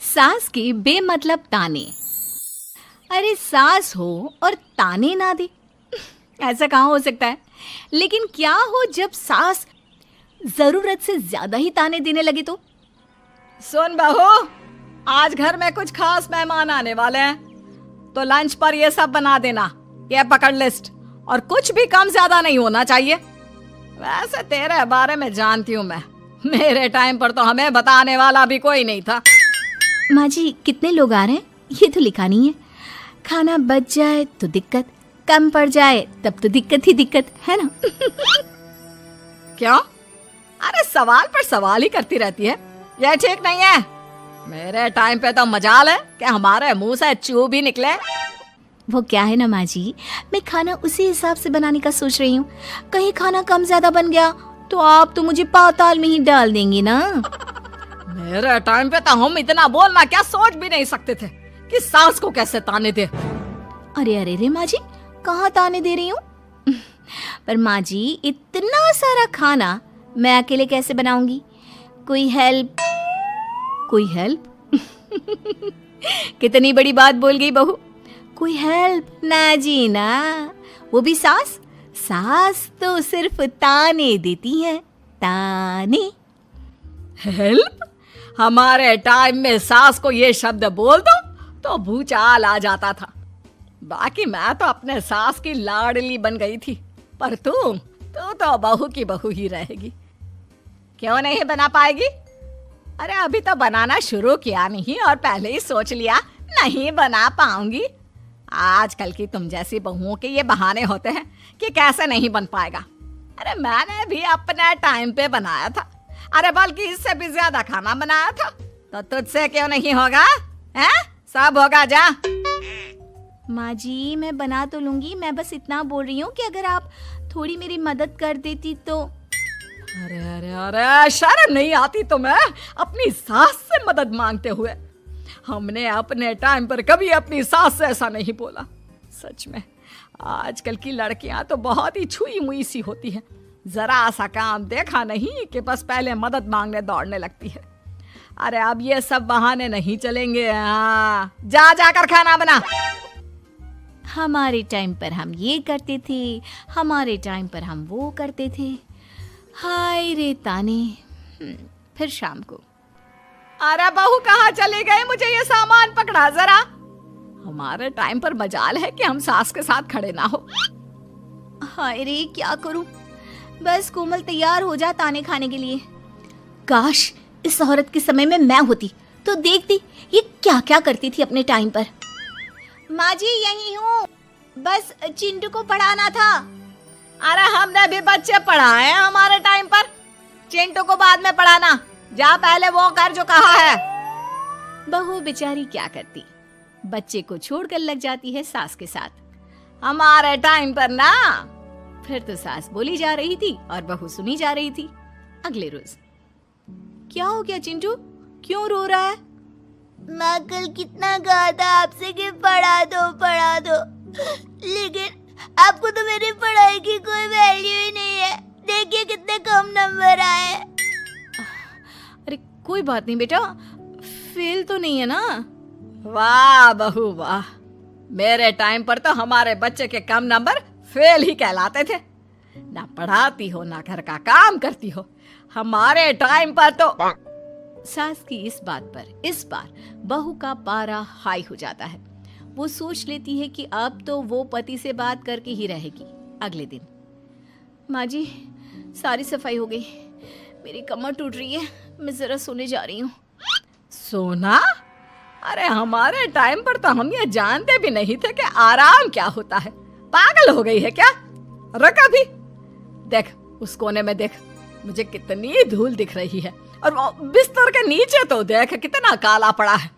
सास के बेमतलब ताने। अरे सास हो और ताने ना दे, ऐसा कहाँ हो सकता है। लेकिन क्या हो जब सास जरूरत से ज्यादा ही ताने देने लगे तो। सुन बहू, आज घर में कुछ खास मेहमान आने वाले हैं, तो लंच पर ये सब बना देना। ये पकड़ लिस्ट, और कुछ भी कम ज्यादा नहीं होना चाहिए। वैसे तेरे बारे में जानती हूँ मैं, मेरे टाइम पर तो हमें बताने वाला भी कोई नहीं था। माँ जी कितने लोग आ रहे हैं ये तो लिखा नहीं है। खाना बच जाए तो दिक्कत, कम पड़ जाए तब तो दिक्कत ही दिक्कत है ना। क्यों? अरे सवाल पर सवाल ही करती रहती है, यह ठीक नहीं है। मेरे टाइम पे तो मजाल है कि हमारे मुंह से चू भी निकले। वो क्या है ना माँ जी, मैं खाना उसी हिसाब से बनाने का सोच रही हूँ। कहीं खाना कम ज्यादा बन गया तो आप तो मुझे पाताल में ही डाल देंगी ना। मेरे टाइम पे तो हम इतना बोलना क्या सोच भी नहीं सकते थे कि सास को कैसे ताने दे। अरे अरे रे माँ जी, कहाँ ताने दे रही हूँ। पर माँ जी इतना सारा खाना मैं अकेले कैसे बनाऊंगी। कोई हेल्प, कोई हेल्प। कितनी बड़ी बात बोल गई बहू। कोई हेल्प ना जी ना, वो भी सास। सास तो सिर्फ ताने देती है, ताने। हेल्प? हमारे टाइम में सास को ये शब्द बोल दो तो भूचाल आ जाता था। बाकी मैं तो अपने सास की लाडली बन गई थी, पर तू तो बहू की बहू ही रहेगी। क्यों नहीं बना पाएगी? अरे अभी तो बनाना शुरू किया नहीं और पहले ही सोच लिया नहीं बना पाऊंगी। आजकल की तुम जैसी बहुओं के ये बहाने होते हैं कि कैसे नहीं बन पाएगा। अरे मैंने भी अपने टाइम पे बनाया था, अरे बल्कि इससे भी ज्यादा खाना बनाया था, तो तुझसे क्यों नहीं होगा? हैं? सब होगा जा। माँ जी मैं बना तो लूंगी, मैं बस इतना बोल रही हूँ कि अगर आप थोड़ी मेरी मदद कर देती तो। अरे अरे अरे, शर्म नहीं आती तुम्हें अपनी सास से मदद मांगते हुए? हमने अपने टाइम पर कभी अपनी सास से ऐसा नहीं बोला। सच में आजकल की लड़कियां तो बहुत ही छुई मुई सी होती हैं। जरा सा काम देखा नहीं कि बस पहले मदद मांगने दौड़ने लगती है। अरे अब ये सब बहाने नहीं चलेंगे। हाँ, जा जाकर खाना बना। हमारे टाइम पर हम ये करते थे, हमारे टाइम पर हम वो करते थे। हाय रे ताने। फिर शाम को। अरे बहू कहाँ चले गए? मुझे ये सामान पकड़ा जरा। हमारे टाइम पर मजाल है कि हम सास के साथ खड़े ना हो। हाय रे क्या करूं, बस कोमल तैयार हो जा ताने खाने के लिए। काश इस औरत के समय में मैं होती तो देखती ये क्या क्या करती थी अपने टाइम पर। माँ जी यही हूँ, बस चिंटू को पढ़ाना था। अरे हमने भी बच्चे पढ़ाए हैं हमारे टाइम पर, चिंटू को बाद में पढ़ाना। जा पहले वो कर जो कहा है। बहू बेचारी क्या करती, बच्चे को छोड़कर लग जाती है सास के साथ। हमारे टाइम पर ना। फिर तो सास बोली जा रही थी और बहू सुनी जा रही थी। अगले रोज। क्या हो गया चिंटू, क्यों रो रहा है? माँ कल कितना कहा था आपसे कि पढ़ा दो, लेकिन आपको तो मेरी पढ़ाई की कोई वैल्यू ही नहीं है। देखिए कितने कम नंबर आए। अरे कोई बात नहीं बेटा, फेल तो नहीं है ना। वाह बहू वाह, मेरे टाइम पर तो हमारे बच्चे के कम नंबर फेल ही कहलाते थे। ना पढ़ाती हो ना घर का काम करती हो। हमारे टाइम पर तो। सास की इस बात पर इस बार बहू का पारा हाई हो जाता है। वो सोच लेती है कि अब तो वो पति से बात करके ही रहेगी। अगले दिन। माँ जी सारी सफाई हो गई, मेरी कमर टूट रही है, मैं जरा सोने जा रही हूँ। सोना? अरे हमारे टाइम पर तो हम ये जानते भी नहीं थे कि आराम क्या होता है। पागल हो गई है क्या? रुक अभी। देख उस कोने में देख, मुझे कितनी धूल दिख रही है। और बिस्तर के नीचे तो देख कितना काला पड़ा है।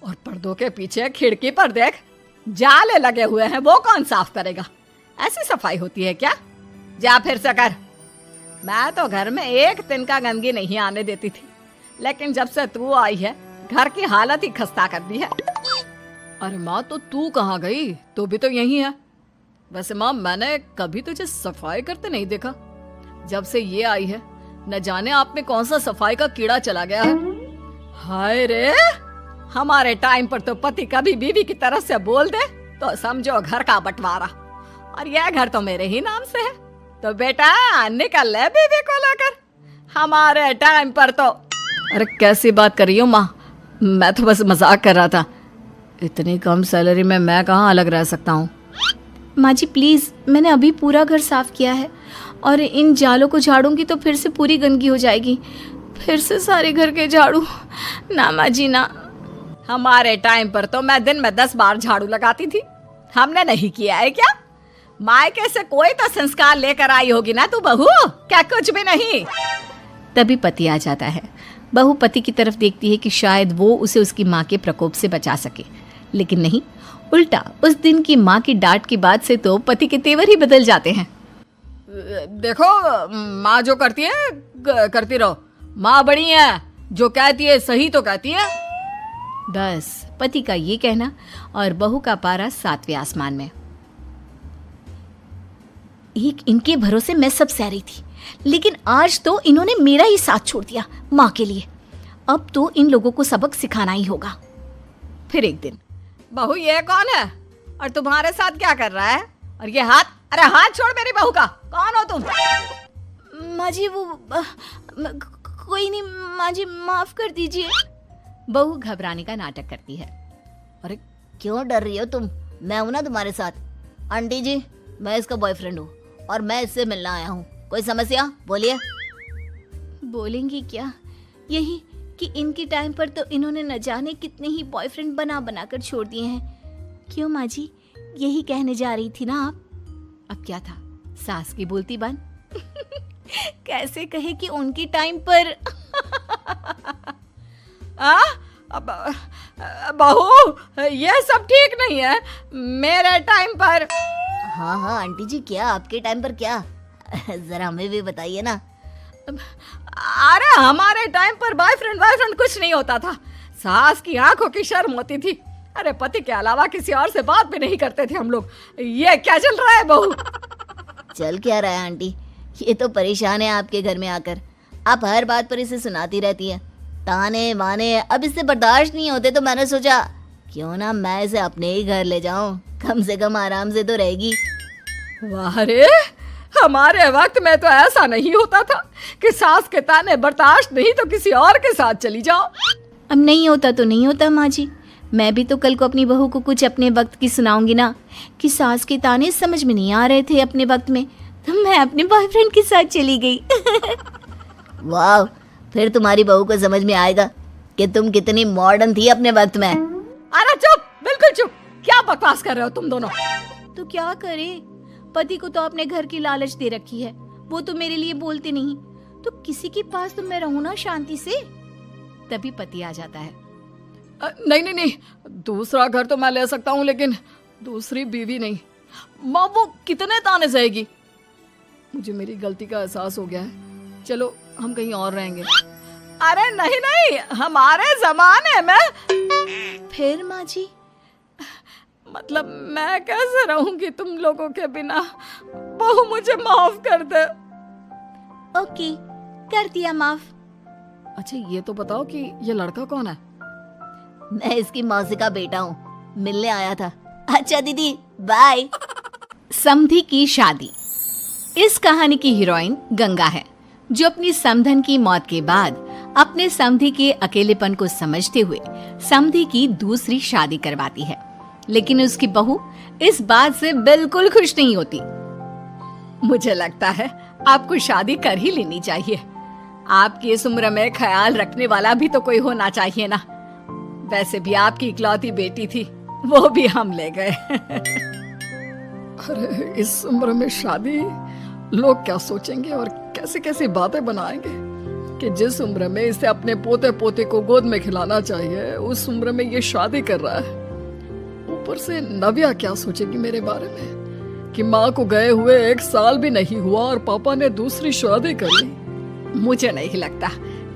और पर्दों के पीछे खिड़की पर देख जाले लगे हुए हैं, वो कौन साफ करेगा? ऐसी सफाई होती है क्या? जा फिर से कर। मैं तो घर में एक दिन का गंदगी नहीं आने देती थी, लेकिन जब से तू आई है घर की हालत ही खस्ता कर दी है। अरे माँ तो तू कहाँ गई? तू भी तो यही है। वैसे माँ मैंने कभी तुझे सफाई करते नहीं देखा। जब से ये आई है न जाने आप में कौन सा सफाई का कीड़ा चला गया है। हाय रे, हमारे टाइम पर तो पति कभी बीवी की तरफ से बोल दे तो समझो घर का बंटवारा, और यह घर तो मेरे ही नाम से है। तो बेटा निकल ले बीवी को लेकर। हमारे टाइम पर तो। अरे कैसी बात कर रही हो माँ, मैं तो बस मजाक कर रहा था। इतनी कम सैलरी में मैं कहाँ अलग रह सकता हूँ। माँ जी प्लीज़, मैंने अभी पूरा घर साफ किया है और इन जालों को झाड़ूंगी तो फिर से पूरी गंदगी हो जाएगी। फिर से सारे घर के झाड़ू। ना माँ जी ना। हमारे टाइम पर तो मैं दिन में 10 बार झाड़ू लगाती थी, हमने नहीं किया है क्या? मायके से कोई तो संस्कार लेकर आई होगी ना तू बहू, क्या कुछ भी नहीं। तभी पति आ जाता है। बहू पति की तरफ देखती है कि शायद वो उसे उसकी माँ के प्रकोप से बचा सके, लेकिन नहीं, उल्टा उस दिन की माँ की डांट के बाद से तो पति के तेवर ही बदल जाते हैं। देखो माँ जो करती है करती रहो, माँ बड़ी है, जो कहती है सही तो कहती है। बस पति का ये कहना और बहू का पारा 7वें आसमान में। एक इनके भरोसे मैं सब सह रही थी, लेकिन आज तो इन्होंने मेरा ही साथ छोड़ दिया माँ के लिए। अब तो इन लोगों को सबक सिखाना ही होगा। फिर एक दिन, बहू ये कौन है और तुम्हारे साथ क्या कर रहा है? और ये हाथ, अरे हाथ छोड़ मेरी बहू का, कौन हो तुम? माँ जी वो कोई नहीं माँ जी, माफ कर दीजिए। बहू घबराने का नाटक करती है। अरे क्यों डर रही हो तुम? मैं हूं ना तुम्हारे साथ। आंटी जी, मैं इसका बॉयफ्रेंड हूँ और मैं इससे मिलना आया हूँ। कोई समस्या? बोलिए। बोलेंगी क्या? यही कि इनके टाइम पर तो इन्होंने न जाने कितने ही बॉयफ्रेंड बना बना कर छोड़ दिए हैं। क्यों माँ जी, यही कहने जा रही थी ना आप? अब क्या था, सास की बोलती बन। कैसे कहे कि उनके टाइम पर। बहू ये सब ठीक नहीं है। मेरे टाइम पर। हाँ हाँ आंटी जी, क्या आपके टाइम पर क्या? जरा हमें भी बताइए ना। अरे हमारे टाइम पर बॉयफ्रेंड कुछ नहीं होता था। सास की आंखों की शर्म होती थी। अरे पति के अलावा किसी और से बात भी नहीं करते थे हम लोग। ये क्या चल रहा है बहू? चल क्या रहा है आंटी? ये तो परेशान है आपके घर में आकर। आप हर बात पर इसे सुनाती रहती है, ताने माने। अब इससे बर्दाश्त नहीं होते तो मैंने सोचा क्यों ना मैं इसे अपने ही घर ले जाऊं, कम से कम आराम से तो रहेगी। वाह रे, हमारे वक्त में तो ऐसा नहीं होता था कि सास के ताने बर्दाश्त नहीं तो किसी और के साथ चली जाओ। अब नहीं होता तो नहीं होता माँ जी। मैं भी तो कल को अपनी बहू को कुछ अपने वक्त की सुनाऊंगी ना, कि सास के ताने समझ में नहीं आ रहे थे अपने वक्त में, तो मैं अपने बॉयफ्रेंड के साथ चली गई। वाह, फिर तुम्हारी बहू को समझ में आएगा कि तुम कितनी मॉडर्न थी अपने वक्त में। अरे चुप, बिल्कुल चुप। क्या बकवास कर रहे हो तुम दोनों? तो क्या करे, पति को तो अपने घर की लालच दे रखी है, वो तो मेरे लिए बोलते नहीं, तो किसी के पास तो मैं रहूं ना शांति से। तभी पति आ जाता है। नहीं, दूसरा घर तो मैं ले सकता हूँ, लेकिन दूसरी बीवी नहीं। माँ वो कितने ताने सहेगी? मुझे मेरी गलती का एहसास हो गया है। चलो हम कहीं और रहेंगे। अरे नहीं, हमारे जमाने में। फिर माँ जी? मतलब मैं कैसे रहूंगी तुम लोगों के बिना? बहू मुझे माफ कर दे। ओके, कर दिया माफ। अच्छा ये तो बताओ कि ये लड़का कौन है? मैं इसकी मौसी का बेटा हूँ, मिलने आया था। अच्छा दीदी, बाय। समधी की शादी। इस कहानी की हीरोइन गंगा है, जो अपनी समधन की मौत के बाद अपने समधी के अकेलेपन को समझते हुए समधी की दूसरी शादी करवाती है। लेकिन उसकी बहू इस बात से बिल्कुल खुश नहीं होती। मुझे लगता है आपको शादी कर ही लेनी चाहिए। आपकी इस उम्र में ख्याल रखने वाला भी तो कोई होना चाहिए ना। वैसे भी आपकी इकलौती बेटी थी, वो भी हम ले गए। अरे इस उम्र में शादी, लोग क्या सोचेंगे और कैसे कैसी बातें बनाएंगे कि जिस उम्र में इसे अपने पोते पोते को गोद में खिलाना चाहिए, उस उम्र में ये शादी कर रहा है। ऊपर से नव्या क्या सोचेगी मेरे बारे में कि माँ को गए हुए 1 साल भी नहीं हुआ और पापा ने दूसरी शादी कर ली। मुझे नहीं लगता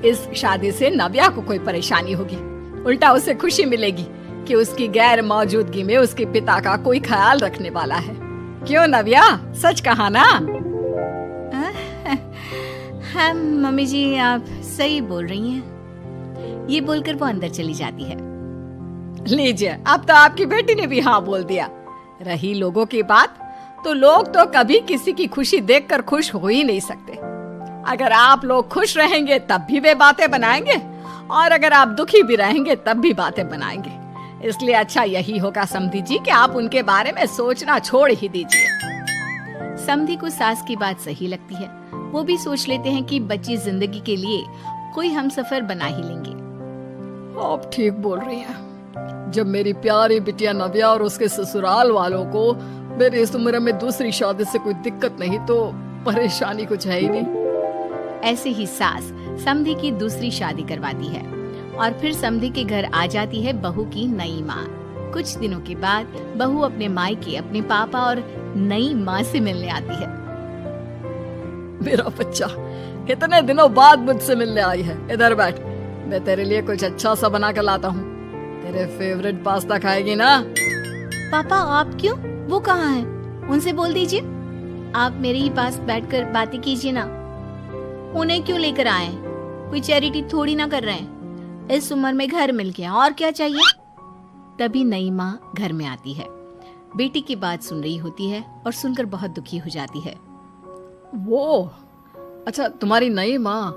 इस शादी से नव्या को कोई परेशानी होगी। उल्टा उसे खुशी मिलेगी कि उसकी गैर मौजूदगी में उसके पिता का कोई ख्याल रखने वाला है। क्यों नव्या, सच कहा ना? हाँ मम्मी जी, आप सही बोल रही हैं। ये बोलकर वो अंदर चली जाती है। लीजिए, अब तो आपकी बेटी ने भी हाँ बोल दिया। रही लोगों की बात, तो लोग तो कभी किसी की खुशी देखकर खुश हो ही नहीं सकते। अगर आप लोग खुश रहेंगे तब भी वे बातें बनाएंगे, और अगर आप दुखी भी रहेंगे तब भी बातें बनाएंगे। इसलिए अच्छा यही होगा समधी जी कि आप उनके बारे में सोचना छोड़ ही दीजिए। समधी को सास की बात सही लगती है। वो भी सोच लेते हैं कि बच्ची जिंदगी के लिए कोई हमसफर बना ही लेंगे। आप ठीक बोल रही हैं। जब मेरी प्यारी बिटिया नव्या और उसके ससुराल वालों को मेरी इस उम्र में दूसरी शादी से कोई दिक्कत नहीं, तो परेशानी कुछ है ही नहीं। ऐसे ही सास समधी की दूसरी शादी करवाती है और फिर समधी के घर आ जाती है बहू की नई माँ। कुछ दिनों के बाद बहू अपने मायके अपने पापा और नई माँ से मिलने आती है। मेरा बच्चा इतने दिनों बाद मुझसे मिलने आई है। इधर बैठ, मैं तेरे लिए कुछ अच्छा सा बना कर लाता हूँ। तेरे फेवरेट पास्ता खाएगी ना? पापा आप क्यों? वो कहाँ है? उनसे बोल दीजिए। आप मेरे ही पास बैठकर बातें कीजिए ना। उन्हें क्यों लेकर आए? कोई चैरिटी थोड़ी ना कर रहे हैं। इस उम्र में घर मिल गया, और क्या चाहिए? तभी नई माँ घर में आती है। बेटी की बात सुन रही होती है और सुनकर बहुत दुखी हो जाती है। वो अच्छा, तुम्हारी नई माँ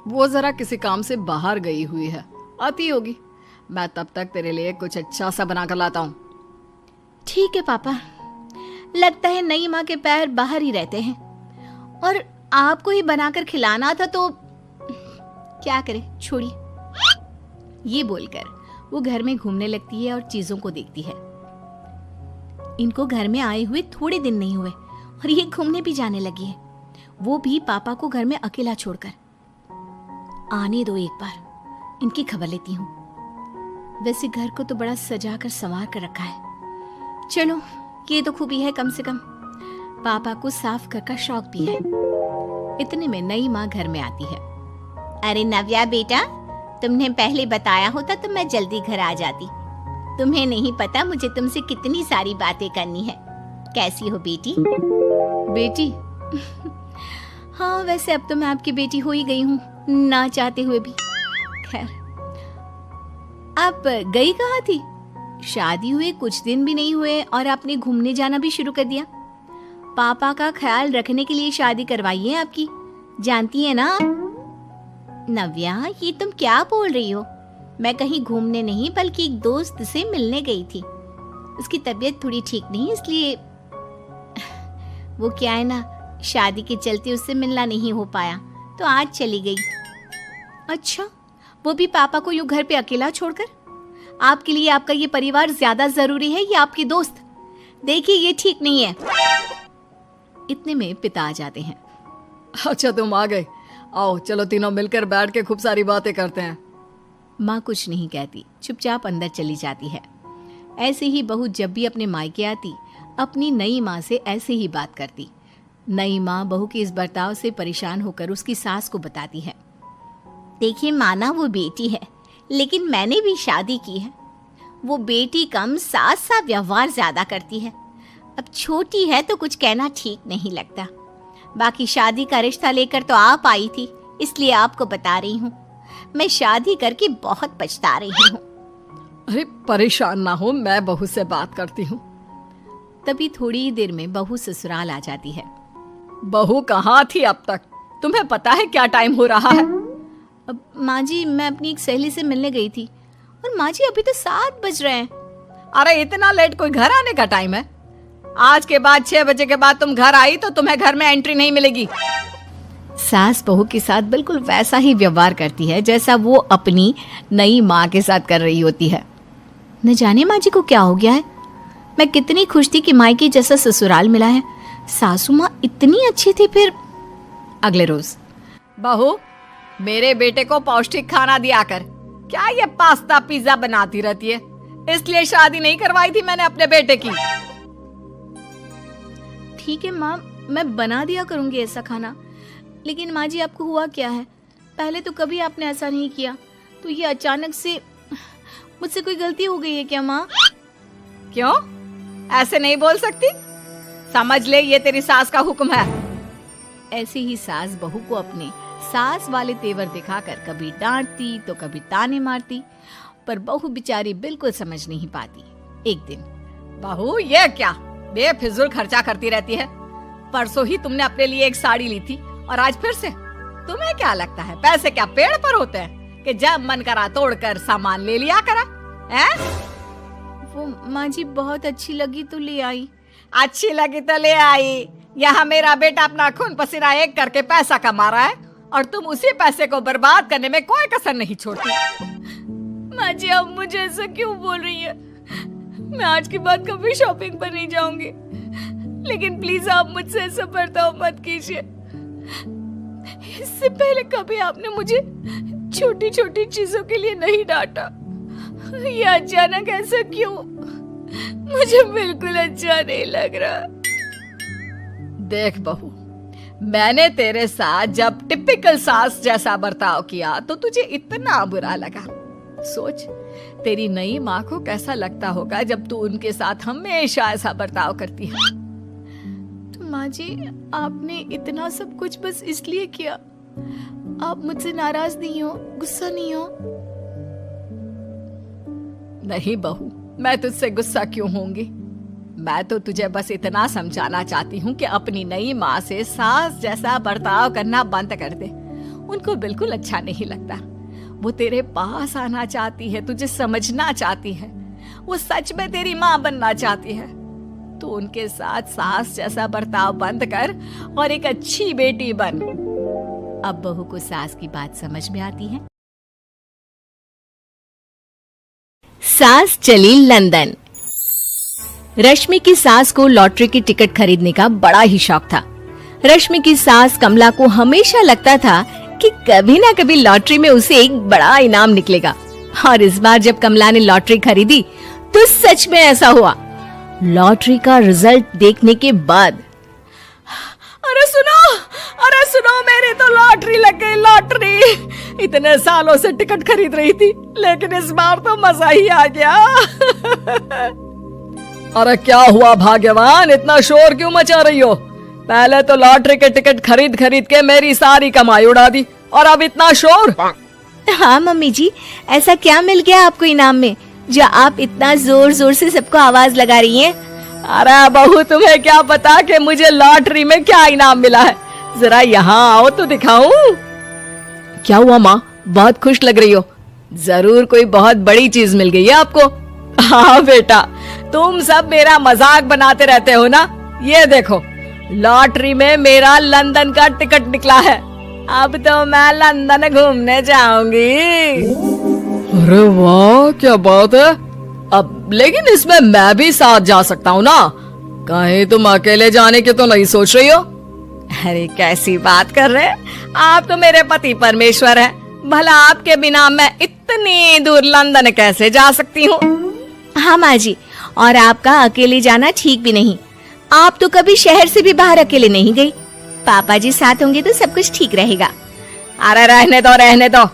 वो जरा किसी काम से बाहर गई हुई है, आती होगी। मैं तब तक तेरे लिए कुछ अच्छा सा बना कर लाता हूँ। ठीक है पापा। लगता है नई माँ के पैर बाहर ही रहते हैं, और आपको ही बनाकर खिलाना था तो क्या करे, छोड़िए। ये बोलकर वो घर में घूमने लगती है और चीजों को देखती है। इनको घर में आए हुए थोड़े दिन नहीं हुए और ये घूमने भी जाने लगी है, वो भी पापा को घर में अकेला छोड़कर। आने दो, एक बार इनकी खबर लेती हूँ। वैसे घर को तो बड़ा सजा कर संवार कर रखा है। चलो, ये तो खूबी है, कम से कम पापा को साफ कर का शौक भी है। इतने में नई माँ घर में आती है। अरे नव्या बेटा, तुमने पहले बताया होता तो मैं जल्दी घर आ जाती। तुम्हें नहीं पता मुझे तुमसे कितनी सारी बातें करनी है। कैसी हो बेटी? बेटी? हाँ, वैसे अब तो मैं आपकी बेटी हो ही गई हूँ, ना चाहते हुए भी। खैर, आप गई कहाँ थी? शादी हुए कुछ दिन भी नहीं हुए और आपने घूमने जाना भी शुरू कर दिया। पापा का ख्याल रखने के लिए शादी करवाई है आपकी, जानती है ना? नव्या, ये तुम क्या बोल रही हो? मैं कहीं घूमने नहीं बल्कि एक दोस्त से मिलने गई थी। उसकी तबीयत थोड़ी ठीक नहीं, इसलिए वो क्या है ना, शादी के चलते उससे मिलना नहीं हो पाया तो आज चली गई। अच्छा, वो भी पापा को यूं घर पे अकेला छोड़कर? आपके लिए आपका ये परिवार ज्यादा जरूरी है या आपकी दोस्त? देखिए, ये ठीक नहीं है। इतने में पिता आ जाते हैं। अच्छा, तुम आ गए। आओ, चलो तीनों मिलकर बैठ के खूब सारी बातें करते हैं। माँ कुछ नहीं कहती, चुपचाप अंदर चली जाती है। ऐसे ही बहू जब भी अपने मायके आती, अपनी नई माँ से ऐसे ही बात करती। नई माँ बहू के इस बर्ताव से परेशान होकर उसकी सास को बताती है। देखिए माना, वो बेटी है, लेकिन मैंने भी शादी की है। वो बेटी कम, सास सा व्यवहार ज्यादा करती है। अब छोटी है तो कुछ कहना ठीक नहीं लगता। बाकी शादी का रिश्ता लेकर तो आप आई थी, इसलिए आपको बता रही हूँ। मैं शादी करके बहुत पछता रही हूँ। अरे परेशान ना हो, मैं बहू से बात करती हूँ। तभी थोड़ी ही देर में बहू ससुराल आ जाती है। बहू कहाँ थी अब तक? तुम्हें पता है क्या टाइम हो रहा है? अब माँ जी, मैं अपनी एक सहेली से मिलने गई थी, और माँ जी अभी तो 7 बज रहे हैं। अरे इतना लेट कोई घर आने का टाइम है? आज के बाद 6 बजे के बाद तुम घर आई तो तुम्हें घर में एंट्री नहीं मिलेगी। सास बहू के साथ बिल्कुल वैसा ही व्यवहार करती है जैसा वो अपनी नई माँ के साथ कर रही होती है। न जाने माँ जी को क्या हो गया है। मैं कितनी खुश थी कि मायके जैसा ससुराल मिला है। सासू माँ इतनी अच्छी थी। फिर अगले रोज, बहू, मेरे बेटे को पौष्टिक खाना दिया कर। क्या ये पास्ता पिज्जा बनाती रहती है? इसलिए शादी नहीं करवाई थी मैंने अपने बेटे की। ठीक है माँ, मैं बना दिया करूंगी ऐसा खाना। लेकिन माँ जी, आपको हुआ क्या है? पहले तो कभी आपने ऐसा नहीं किया, तो ये अचानक से मुझसे कोई गलती हो गई है क्या माँ? क्यों? ऐसे नहीं बोल सकती। समझ ले, ये तेरी सास का हुक्म है। ऐसे ही सास बहू को अपने सास वाले तेवर दिखाकर कभी डांटती तो कभी ताने मारती, पर बहू बेचारी बिल्कुल समझ नहीं पाती। एक दिन, बहू ये क्या बेफिजूल खर्चा करती रहती है? परसों ही तुमने अपने लिए एक साड़ी ली थी और आज फिर से। तुम्हें क्या लगता है पैसे क्या पेड़ पर होते हैं कि जब मन करा तोड़कर सामान ले लिया करा? हैं? वो माँ जी बहुत अच्छी लगी तो ले आई। अच्छी लगी तो ले आई। यहाँ मेरा बेटा अपना खून पसीना एक करके पैसा कमा रहा है और तुम उसी पैसे को बर्बाद करने में कोई कसर नहीं छोड़ती। माँ जी आप मुझे ऐसा क्यों बोल रही है? मैं आज के बाद कभी शॉपिंग पर नहीं जाऊंगी, लेकिन प्लीज आप मुझसे ऐसा बर्ताव मत कीजिए। इससे पहले कभी आपने मुझे छोटी छोटी चीजों के लिए नहीं डांटा। ये अचानक ऐसा क्यों? मुझे बिल्कुल अच्छा नहीं लग रहा। देख बहू, मैंने तेरे साथ जब टिपिकल सास जैसा बर्ताव किया तो तुझे इतना बुरा लगा। सोच तेरी नई माँ को कैसा लगता होगा जब तू उनके साथ हमेशा ऐसा बर्ताव करती है। तो माँ जी आपने इतना सब कुछ बस इसलिए किया? आप मुझसे नाराज नहीं हो, गुस्सा नहीं हो? नहीं बहू, मैं तुझसे गुस्सा क्यों होंगी? मैं तो तुझे बस इतना समझाना चाहती हूँ कि अपनी नई माँ से सास जैसा बर्ताव करना बंद कर दे। उनको बिल्कुल अच्छा नहीं लगता। वो तेरे पास आना चाहती है, तुझे समझना चाहती है, वो सच में तेरी माँ बनना चाहती है। तो उनके साथ सास जैसा बर्ताव बंद कर और एक अच्छी बेटी बन। अब बहू को सास की बात समझ में आती है। सास चली लंदन। रश्मि की सास को लॉटरी की टिकट खरीदने का बड़ा ही शौक था। रश्मि की सास कमला को हमेशा लगता था कि कभी ना कभी लॉटरी में उसे एक बड़ा इनाम निकलेगा, और इस बार जब कमला ने लॉटरी खरीदी तो सच में ऐसा हुआ। लॉटरी का रिजल्ट देखने के बाद, अरे सुनो मेरी तो लॉटरी लग गई, लॉटरी। इतने सालों से टिकट खरीद रही थी, लेकिन इस बार तो मजा ही आ गया। अरे क्या हुआ भाग्यवान, इतना शोर क्यों मचा रही हो? पहले तो लॉटरी के टिकट खरीद खरीद के मेरी सारी कमाई उड़ा दी, और अब इतना शोर। हाँ मम्मी जी, ऐसा क्या मिल गया आपको इनाम में जो आप इतना जोर जोर से सबको आवाज लगा रही हैं? अरे बहू, तुम्हें क्या पता कि मुझे लॉटरी में क्या इनाम मिला है? जरा यहाँ आओ तो दिखाऊं। क्या हुआ माँ, बहुत खुश लग रही हो? जरूर कोई बहुत बड़ी चीज मिल गई है आपको। हाँ बेटा, तुम सब मेरा मजाक बनाते रहते हो ना। ये देखो, लॉटरी में मेरा लंदन का टिकट निकला है। अब तो मैं लंदन घूमने जाऊंगी। अरे वाह, क्या बात है। अब लेकिन इसमें मैं भी साथ जा सकता हूँ ना? कहीं तुम अकेले जाने की तो नहीं सोच रही हो? अरे कैसी बात कर रहे हैं, आप तो मेरे पति परमेश्वर हैं। भला आपके बिना मैं इतनी दूर लंदन कैसे जा सकती हूँ? हाँ माँ जी, और आपका अकेले जाना ठीक भी नहीं। आप तो कभी शहर से भी बाहर अकेले नहीं गई। पापा जी साथ होंगे तो सब कुछ ठीक रहेगा। अरे रहने दो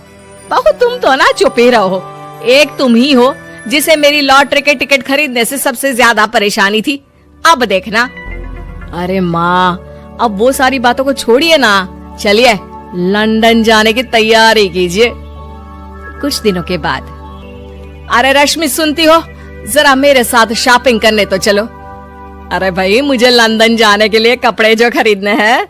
बहू, तुम तो ना चुप ही रहो। एक तुम ही हो जिसे मेरी लॉटरी के टिकट खरीदने से सबसे ज्यादा परेशानी थी। अब देखना। अरे माँ, अब वो सारी बातों को छोड़िए ना, चलिए लंदन जाने की तैयारी कीजिए। कुछ दिनों के बाद, अरे रश्मि सुनती हो, जरा मेरे साथ शॉपिंग करने तो चलो। अरे भाई, मुझे लंदन जाने के लिए कपड़े जो खरीदने हैं।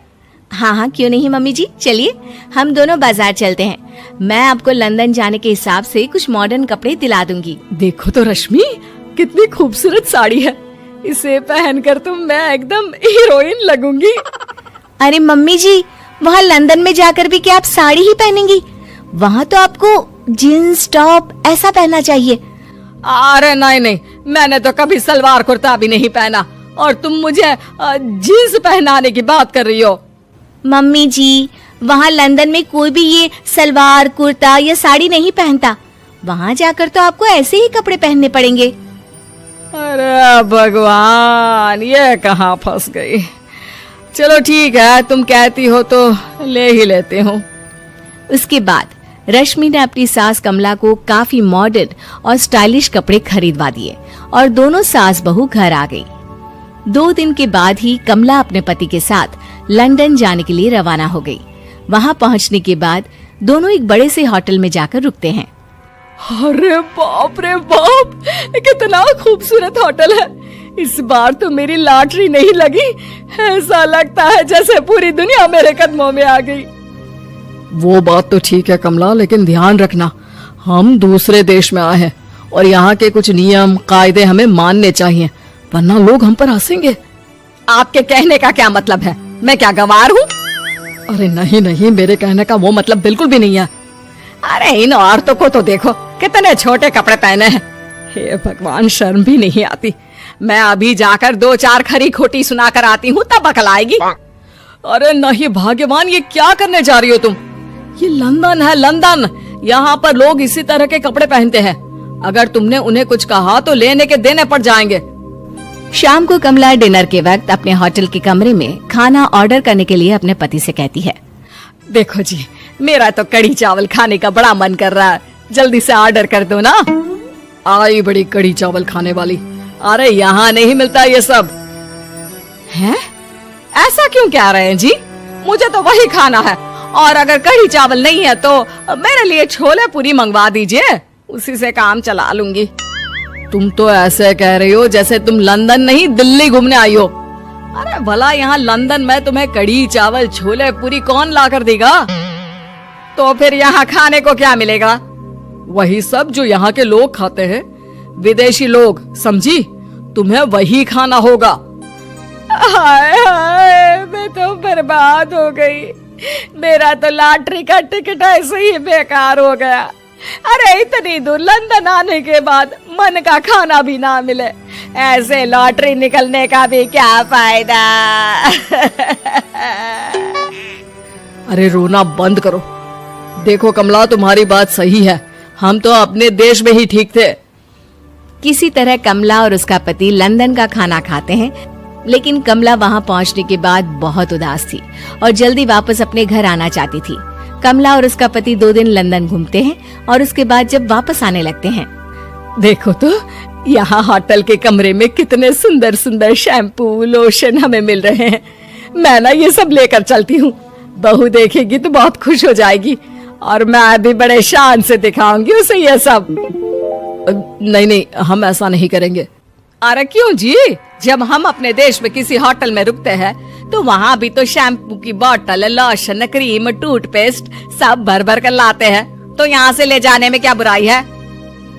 हाँ हाँ क्यों नहीं मम्मी जी, चलिए हम दोनों बाजार चलते हैं। मैं आपको लंदन जाने के हिसाब से कुछ मॉडर्न कपड़े दिला दूंगी। देखो तो रश्मि, कितनी खूबसूरत साड़ी है। इसे पहनकर तो मैं एकदम हीरोइन लगूंगी। अरे मम्मी जी, वहाँ लंदन में जाकर भी क्या आप साड़ी ही पहनेंगी? वहाँ तो आपको जीन्स टॉप ऐसा पहनना चाहिए। अरे नहीं, मैंने तो कभी सलवार कुर्ता भी नहीं पहना, और तुम मुझे जीन्स पहनाने की बात कर रही हो। मम्मी जी, वहाँ लंदन में कोई भी ये सलवार कुर्ता या साड़ी नहीं पहनता। वहाँ जाकर तो आपको ऐसे ही कपड़े पहनने पड़ेंगे। अरे भगवान, ये कहाँ फंस गई। चलो ठीक है, तुम कहती हो तो ले ही लेती हूँ। उसके बाद रश्मि ने अपनी सास कमला को काफी मॉडर्न और स्टाइलिश कपड़े खरीदवा दिए और दोनों सास बहू घर आ गई। 2 दिन के बाद ही कमला अपने पति के साथ लंदन जाने के लिए रवाना हो गई। वहां पहुंचने के बाद दोनों एक बड़े से होटल में जाकर रुकते हैं। अरे बाप रे बाप, कितना खूबसूरत होटल है। इस बार तो मेरी लॉटरी नहीं लगी। ऐसा लगता है जैसे पूरी दुनिया मेरे कदमों में आ गई। वो बात तो ठीक है कमला, लेकिन ध्यान रखना हम दूसरे देश में आए हैं और यहाँ के कुछ नियम कायदे हमें मानने चाहिए, वरना लोग हम पर हंसेंगे। आपके कहने का क्या मतलब है? मैं क्या गवार हूँ? अरे नहीं नहीं, मेरे कहने का वो मतलब बिल्कुल भी नहीं है। अरे इन औरतों को तो देखो, कितने छोटे कपड़े पहने हैं। हे भगवान, शर्म भी नहीं आती। मैं अभी जाकर 2-4 खरी खोटी सुनाकर आती हूँ, तब अकल आएगी। अरे नहीं भाग्यवान, ये क्या करने जा रही हो तुम? ये लंदन है, लंदन। यहाँ पर लोग इसी तरह के कपड़े पहनते हैं। अगर तुमने उन्हें कुछ कहा तो लेने के देने पड़ जाएंगे। शाम को कमला डिनर के वक्त अपने होटल के कमरे में खाना ऑर्डर करने के लिए अपने पति से कहती है, देखो जी, मेरा तो कढ़ी चावल खाने का बड़ा मन कर रहा है, जल्दी से ऑर्डर कर दो ना। आई बड़ी कढ़ी चावल खाने वाली। अरे यहाँ नहीं मिलता ये सब। हैं? ऐसा क्यों कह रहे हैं जी? मुझे तो वही खाना है, और अगर कढ़ी चावल नहीं है तो मेरे लिए छोले पूरी मंगवा दीजिए, उसी से काम चला लूंगी। तुम तो ऐसे कह रही हो जैसे तुम लंदन नहीं दिल्ली घूमने आई हो। अरे भला यहाँ लंदन में तुम्हें कढ़ी चावल छोले पूरी कौन ला कर देगा? तो फिर यहाँ खाने को क्या मिलेगा? वही सब जो यहाँ के लोग खाते हैं, विदेशी लोग, समझी? तुम्हें वही खाना होगा। हाय हाय, मैं तो बर्बाद हो गई। मेरा तो लॉटरी का टिकट ऐसे ही बेकार हो गया। अरे इतनी दूर लंदन आने के बाद मन का खाना भी ना मिले, ऐसे लॉटरी निकलने का भी क्या फायदा। अरे रोना बंद करो। देखो कमला, तुम्हारी बात सही है, हम तो अपने देश में ही ठीक थे। किसी तरह कमला और उसका पति लंदन का खाना खाते हैं, लेकिन कमला वहां पहुंचने के बाद बहुत उदास थी और जल्दी वापस अपने घर आना चाहती थी। कमला और उसका पति 2 दिन लंदन घूमते हैं और उसके बाद जब वापस आने लगते हैं, देखो तो यहाँ होटल के कमरे में कितने सुंदर सुंदर शैम्पू लोशन हमें मिल रहे हैं। मैं ना ये सब लेकर चलती हूँ, बहू देखेगी तो बहुत खुश हो जाएगी और मैं भी बड़े शान से दिखाऊंगी उसे ये सब। नहीं नहीं, हम ऐसा नहीं करेंगे। अरे क्यों जी? जब हम अपने देश में किसी होटल में रुकते हैं तो वहाँ भी तो शैम्पू की बोतल, लोशन, क्रीम, टूथपेस्ट सब भर भर कर लाते हैं, तो यहाँ से ले जाने में क्या बुराई है?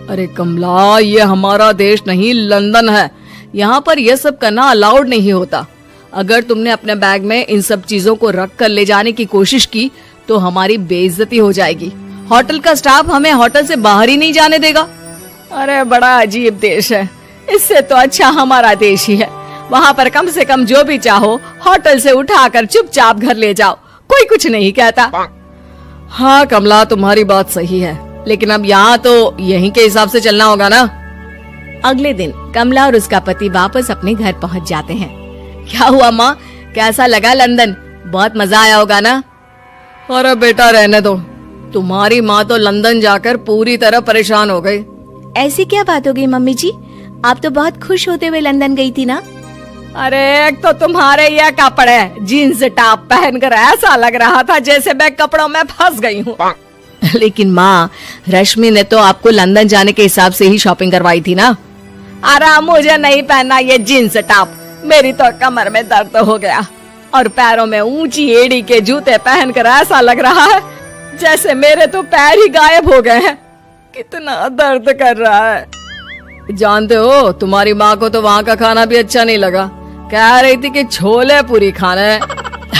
अरे कमला, ये हमारा देश नहीं लंदन है, यहाँ पर ये सब करना अलाउड नहीं होता। अगर तुमने अपने बैग में इन सब चीजों को रख कर ले जाने की कोशिश की तो हमारी बेइज्जती हो जाएगी। होटल का स्टाफ हमें होटल से बाहर ही नहीं जाने देगा। अरे बड़ा अजीब देश है, इससे तो अच्छा हमारा देश ही है। वहाँ पर कम से कम जो भी चाहो होटल से उठाकर चुपचाप घर ले जाओ, कोई कुछ नहीं कहता। हाँ कमला, तुम्हारी बात सही है, लेकिन अब यहाँ तो यहीं के हिसाब से चलना होगा ना। अगले दिन कमला और उसका पति वापस अपने घर पहुँच जाते हैं। क्या हुआ माँ, कैसा लगा लंदन? बहुत मजा आया होगा ना? अरे बेटा रहने दो, तुम्हारी माँ तो लंदन जाकर पूरी तरह परेशान हो गई। ऐसी क्या बात हो गई मम्मी जी? आप तो बहुत खुश होते हुए लंदन गई थी ना? अरे एक तो तुम्हारे ये कपड़े, जीन्स टॉप पहनकर ऐसा लग रहा था जैसे मैं कपड़ों में फंस गई हूँ। लेकिन माँ, रश्मि ने तो आपको लंदन जाने के हिसाब से ही शॉपिंग करवाई थी ना? अरे मुझे नहीं पहनना ये जीन्स टॉप, मेरी तो कमर में दर्द हो गया और पैरों में ऊंची एड़ी के जूते पहनकर ऐसा लग रहा है जैसे मेरे तो पैर ही गायब हो गए हैं। कितना दर्द कर रहा है। जानते हो, तुम्हारी माँ को तो वहाँ का खाना भी अच्छा नहीं लगा, कह रही थी कि छोले पूरी खाना है।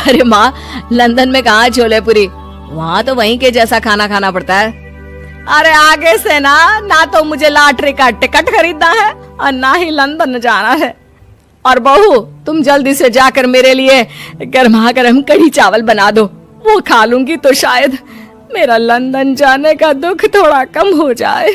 अरे माँ, लंदन में कहाँ छोले पूरी, वहाँ तो वहीं के जैसा खाना खाना पड़ता है। अरे आगे से ना तो मुझे लॉटरी का टिकट खरीदना है और ना ही लंदन जाना है। और बहू, तुम जल्दी से जाकर मेरे लिए गर्मा गर्म कढ़ी चावल बना दो, वो खा लूंगी तो शायद मेरा लंदन जाने का दुख थोड़ा कम हो जाए।